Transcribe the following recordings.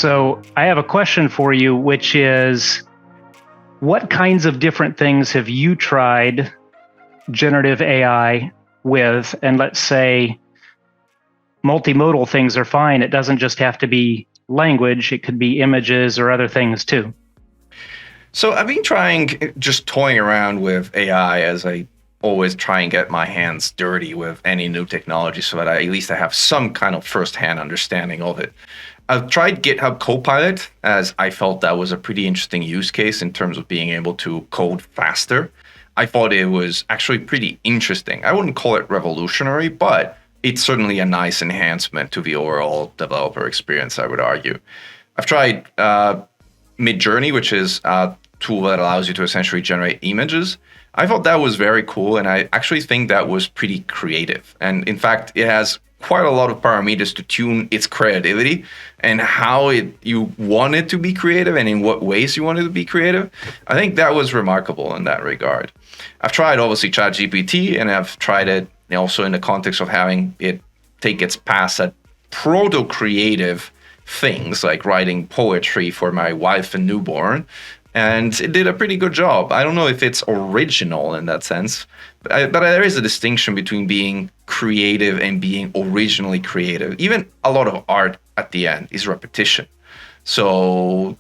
So I have a question for you, which is, what kinds of different things have you tried generative AI with? And let's say multimodal things are fine. It doesn't just have to be language. It could be images or other things too. So I've been just toying around with AI, as I always try and get my hands dirty with any new technology so that at least I have some kind of first-hand understanding of it. I've tried GitHub Copilot, as I felt that was a pretty interesting use case in terms of being able to code faster. I thought it was actually pretty interesting. I wouldn't call it revolutionary, but it's certainly a nice enhancement to the overall developer experience, I would argue. I've tried Midjourney, which is a tool that allows you to essentially generate images. I thought that was very cool, and I actually think that was pretty creative. And in fact, it has quite a lot of parameters to tune its creativity and how you want it to be creative and in what ways you want it to be creative. I think that was remarkable in that regard. I've tried, obviously, ChatGPT, and I've tried it also in the context of having it take its pass at proto-creative things like writing poetry for my wife and newborn. And it did a pretty good job. I don't know if it's original in that sense, but there is a distinction between being creative and being originally creative. Even a lot of art at the end is repetition. So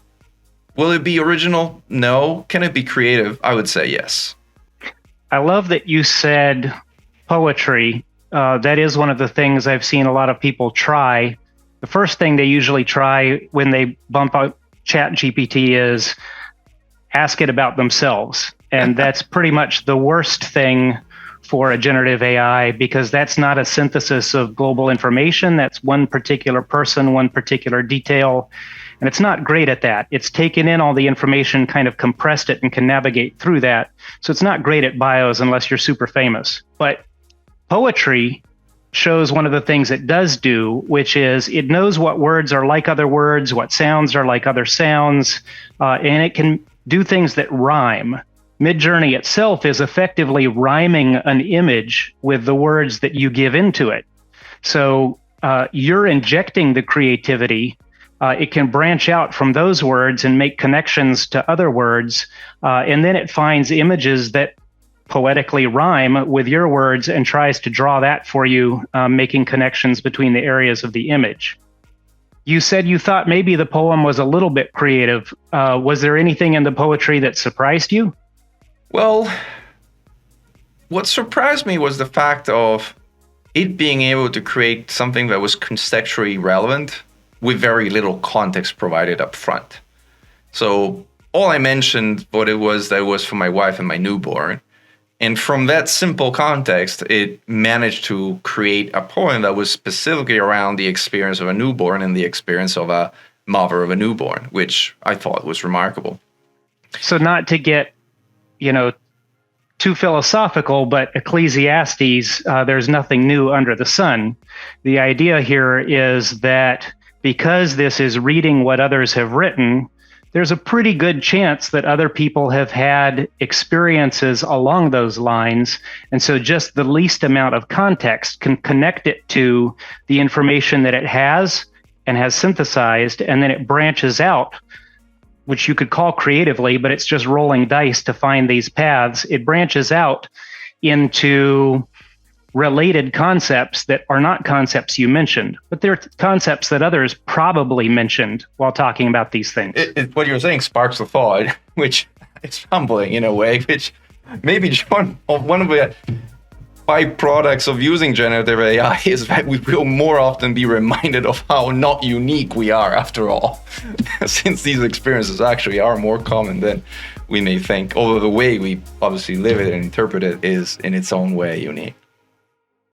will it be original? No. Can it be creative? I would say yes. I love that you said poetry. That is one of the things I've seen a lot of people try. The first thing they usually try when they bump out ChatGPT is ask it about themselves. And that's pretty much the worst thing for a generative AI, because that's not a synthesis of global information. That's one particular person, one particular detail. And it's not great at that. It's taken in all the information, kind of compressed it, and can navigate through that. So it's not great at bios unless you're super famous. But poetry shows one of the things it does do, which is it knows what words are like other words, what sounds are like other sounds, and it can do things that rhyme. Midjourney itself is effectively rhyming an image with the words that you give into it. So you're injecting the creativity. It can branch out from those words and make connections to other words, and then it finds images that poetically rhyme with your words and tries to draw that for you, making connections between the areas of the image. You said you thought maybe the poem was a little bit creative. Was there anything in the poetry that surprised you? Well, what surprised me was the fact of it being able to create something that was contextually relevant with very little context provided up front. So all I mentioned what it was that it was for my wife and my newborn. And from that simple context, it managed to create a poem that was specifically around the experience of a newborn and the experience of a mother of a newborn, which I thought was remarkable. So not to get, too philosophical, but Ecclesiastes, there's nothing new under the sun. The idea here is that because this is reading what others have written, there's a pretty good chance that other people have had experiences along those lines. And so just the least amount of context can connect it to the information that it has and has synthesized, and then it branches out, which you could call creatively, but it's just rolling dice to find these paths. It branches out into related concepts that are not concepts you mentioned, but they're concepts that others probably mentioned while talking about these things. What you're saying sparks a thought, which is humbling in a way, which maybe one of the byproducts of using generative AI is that we will more often be reminded of how not unique we are after all, since these experiences actually are more common than we may think, although the way we obviously live it and interpret it is in its own way unique.